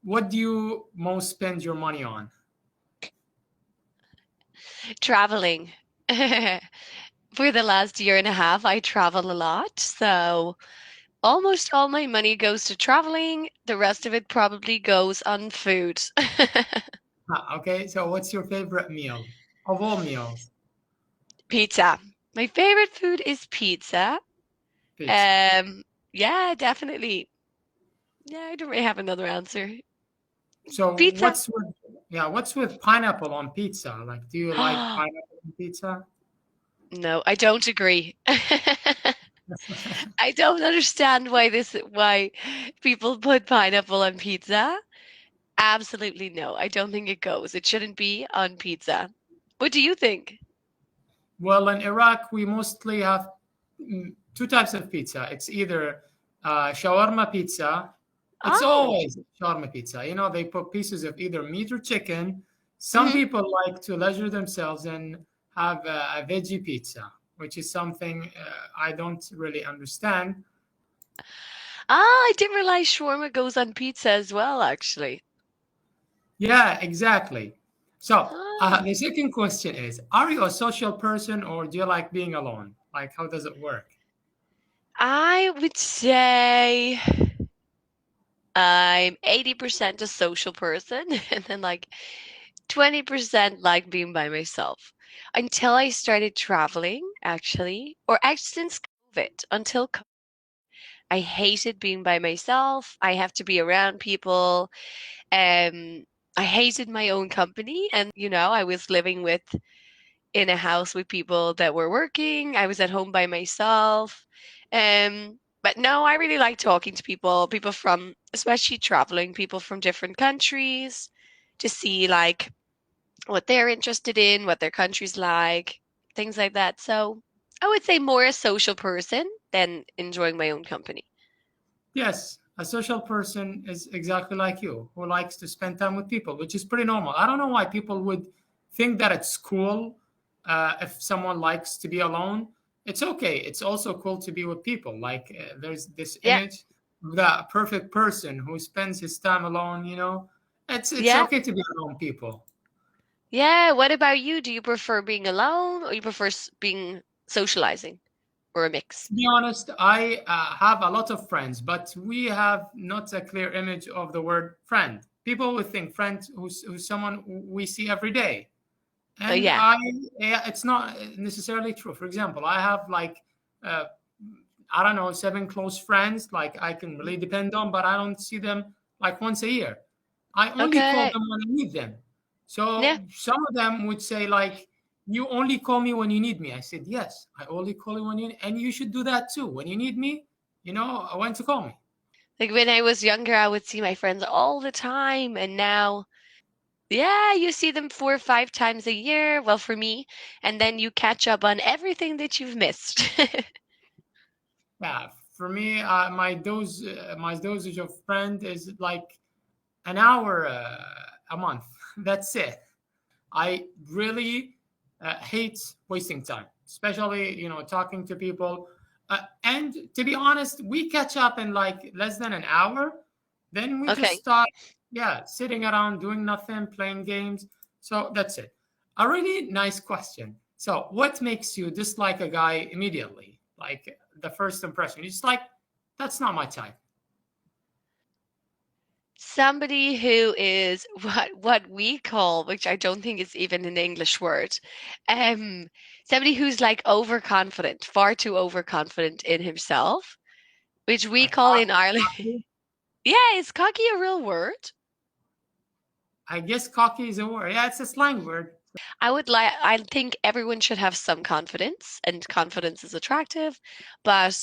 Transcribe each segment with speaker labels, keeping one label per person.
Speaker 1: what do you most spend your money on?
Speaker 2: Traveling. For the last year and a half, I travel a lot. So almost all my money goes to traveling. The rest of it probably goes on food.
Speaker 1: Okay, so what's your favorite meal of all meals?
Speaker 2: Pizza. My favorite food is pizza.
Speaker 1: Pizza.
Speaker 2: Um, yeah, definitely. Yeah, I don't really have another answer.
Speaker 1: So
Speaker 2: Pizza.
Speaker 1: what's with pineapple on pizza? Like, do you like pineapple on pizza?
Speaker 2: No, I don't agree. I don't understand why people put pineapple on pizza. Absolutely no. I don't think it goes. It shouldn't be on pizza. What do you think?
Speaker 1: Well, in Iraq, we mostly have two types of pizza. It's either shawarma pizza. It's
Speaker 2: Oh,
Speaker 1: always shawarma pizza. You know, they put pieces of either meat or chicken. Some
Speaker 2: hmm.
Speaker 1: people like to leisure themselves and have a veggie pizza, which is something I don't really understand.
Speaker 2: I didn't realize shawarma goes on pizza as well, actually.
Speaker 1: Yeah, exactly. So
Speaker 2: Ah,
Speaker 1: the second question is, are you a social person or do you like being alone? Like, how does it work?
Speaker 2: I would say I'm 80% a social person and then like 20% like being by myself. Until I started traveling, actually, or actually since COVID, I hated being by myself. I have to be around people. Um, I hated my own company. And, I was living in a house with people that were working. I was at home by myself. But no, I really like talking to people from, especially traveling, people from different countries to see like what they're interested in, what their country's like, things like that. So I would say more a social person than enjoying my own company.
Speaker 1: Yes, a social person is exactly like you, who likes to spend time with people, which is pretty normal. I don't know why people would think that it's cool if someone likes to be alone. It's okay. It's also cool to be with people. Like there's this
Speaker 2: Yeah.
Speaker 1: image of the perfect person who spends his time alone. It's
Speaker 2: Yeah.
Speaker 1: okay to be alone, people.
Speaker 2: Yeah. What about you? Do you prefer being alone or you prefer being socializing or a mix?
Speaker 1: To be honest, I have a lot of friends, but we have not a clear image of the word friend. People would think friend who's someone we see every day, and
Speaker 2: Yeah.
Speaker 1: yeah, it's not necessarily true. For example, I have like uh, I don't know, seven close friends like I can really depend on, but I don't see them like once a year. I only call
Speaker 2: Okay.
Speaker 1: them when I need them.
Speaker 2: Yeah.
Speaker 1: So some of them would say like, "You only call me when you need me." I said, "Yes, I only call you when you, and you should do that too. When you need me, when to call me."
Speaker 2: Like when I was younger, I would see my friends all the time. And now, yeah, you see them 4 or 5 times a year. Well, for me, and then you catch up on everything that you've missed.
Speaker 1: Yeah, for me, my dosage of friend is like an hour a month. That's it. I really hate wasting time, especially talking to people. And to be honest, we catch up in like less than an hour. Then we just
Speaker 2: Okay.
Speaker 1: start, yeah, sitting around doing nothing, playing games. So that's it. A really nice question. So, what makes you dislike a guy immediately? Like the first impression, you're just like, that's not my type.
Speaker 2: Somebody who is what we call, which I don't think is even an English word, um, somebody who's like overconfident, far too overconfident in himself, which we
Speaker 1: Like,
Speaker 2: call in Ireland.
Speaker 1: cocky.
Speaker 2: Yeah, is cocky a real word?
Speaker 1: I guess cocky is a word. Yeah, it's a slang word.
Speaker 2: I think everyone should have some confidence, and confidence is attractive, but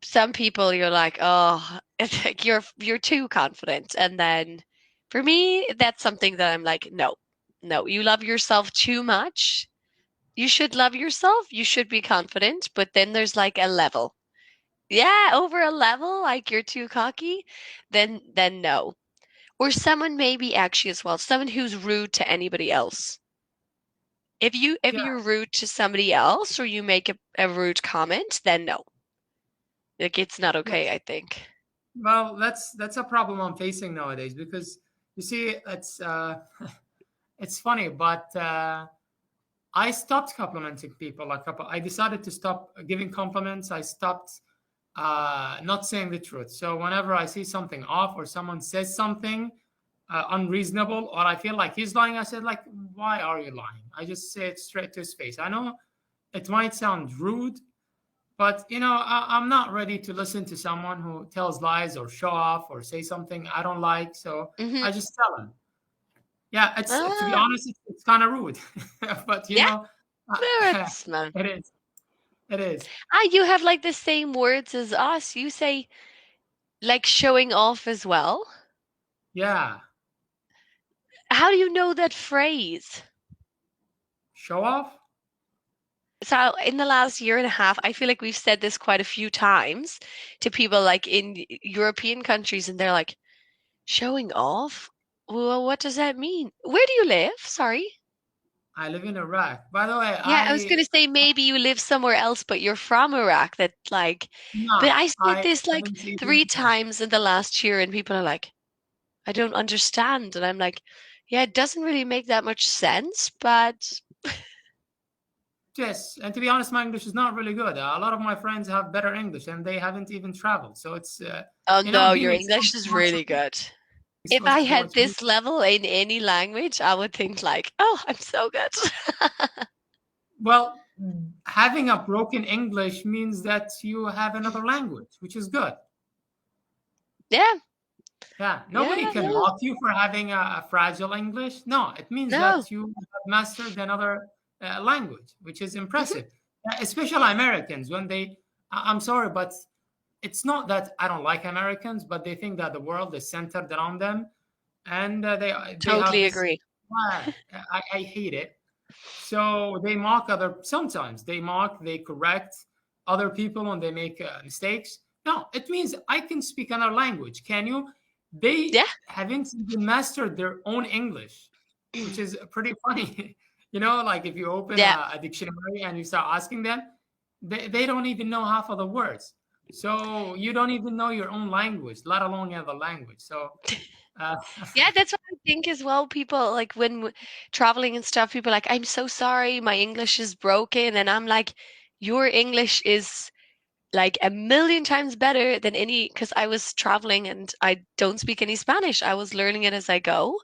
Speaker 2: some people you're like, oh, it's like you're too confident. And then for me, that's something that I'm like, no, no, you love yourself too much. You should love yourself. You should be confident, but then there's like a level. Yeah, over a level, like you're too cocky, then no. Or someone maybe actually as well, someone who's rude to anybody else. If
Speaker 1: Yeah.
Speaker 2: you're rude to somebody else or you make a rude comment, then no. Like it's not okay,
Speaker 1: Yes.
Speaker 2: I think.
Speaker 1: Well, that's a problem I'm facing nowadays because you see, it's funny, but I stopped complimenting people. I decided to stop giving compliments. I stopped not saying the truth. So whenever I see something off or someone says something unreasonable, or I feel like he's lying, I said like, "Why are you lying?" I just say it straight to his face. I know it might sound rude, but I'm not ready to listen to someone who tells lies or show off or say something I don't like. So
Speaker 2: Hmm.
Speaker 1: I just tell him. Yeah, it's to be
Speaker 2: Ah,
Speaker 1: honest, it's kind of rude, but
Speaker 2: yeah,
Speaker 1: uh,
Speaker 2: that's man.
Speaker 1: it is. It is.
Speaker 2: Ah, you have like the same words as us. You say like showing off as well.
Speaker 1: Yeah,
Speaker 2: How do you know that phrase?
Speaker 1: show off.
Speaker 2: So in the last year and a half, I feel like we've said this quite a few times to people like in European countries, and they're like, showing off? Well, what does that mean? Where do you live? Sorry.
Speaker 1: I live in Iraq. By the way,
Speaker 2: Yeah, I was gonna say maybe you live somewhere else, but you're from Iraq. That like, but
Speaker 1: no,
Speaker 2: I said
Speaker 1: I
Speaker 2: this like
Speaker 1: haven't even.
Speaker 2: three times in the last year, and people are like, I don't understand. And I'm like, yeah, it doesn't really make that much sense, but
Speaker 1: Yes, and to be honest, my English is not really good. A lot of my friends have better English, and they haven't even traveled. So it's
Speaker 2: oh no, your
Speaker 1: being
Speaker 2: English is really good. If I
Speaker 1: exposed
Speaker 2: had
Speaker 1: towards me.
Speaker 2: this level in any language, I would think like, oh, I'm so good.
Speaker 1: Well, having a broken English means that you have another language, which is good.
Speaker 2: Yeah,
Speaker 1: Yeah, nobody
Speaker 2: yeah,
Speaker 1: can
Speaker 2: no,
Speaker 1: mock you for having a fragile English. No, it means
Speaker 2: no.
Speaker 1: that you have mastered another language, which is
Speaker 2: Mhm.
Speaker 1: impressive. Especially Americans, when I'm sorry, but it's not that I don't like Americans, but they think that the world is centered around them, and they have
Speaker 2: Totally
Speaker 1: this.
Speaker 2: agree.
Speaker 1: I hate it. So they mock other. Sometimes they mock, they correct other people when they make mistakes. No, it means I can speak another language. Can you?
Speaker 2: Yeah.
Speaker 1: They haven't even mastered their own English, which is pretty funny. Like if you open
Speaker 2: Yeah.
Speaker 1: a dictionary and you start asking them, they don't even know half of the words. So you don't even know your own language, let alone another language. So uh,
Speaker 2: Yeah, that's what I think as well. People like when traveling and stuff, people are like, I'm so sorry, my English is broken. And I'm like, your English is like a million times better than any, because I was traveling and I don't speak any Spanish. I was learning it as I go.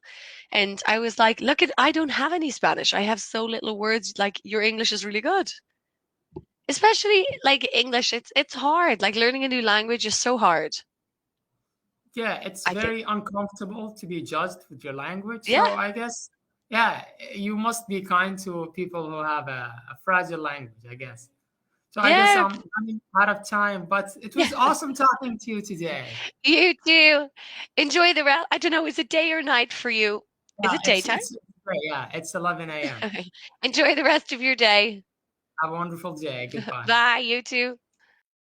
Speaker 2: And I was like, look at, I don't have any Spanish. I have so little words. Like your English is really good. Especially like English, it's hard. Like learning a new language is so hard,
Speaker 1: yeah, it's
Speaker 2: I think.
Speaker 1: very uncomfortable to be judged with your language.
Speaker 2: Yeah.
Speaker 1: So I guess, yeah, you must be kind to people who have a fragile language, I guess. So I guess
Speaker 2: Yeah.
Speaker 1: I'm running out of time, but it
Speaker 2: Yeah.
Speaker 1: was awesome talking to you today.
Speaker 2: You too. Enjoy the rest. I don't know, is it day or night for you? Is
Speaker 1: Yeah,
Speaker 2: it
Speaker 1: it's
Speaker 2: daytime?
Speaker 1: it's great. Yeah, it's 11 a.m.
Speaker 2: Okay. Enjoy the rest of your day.
Speaker 1: Have a wonderful day. Goodbye.
Speaker 2: Bye, you too.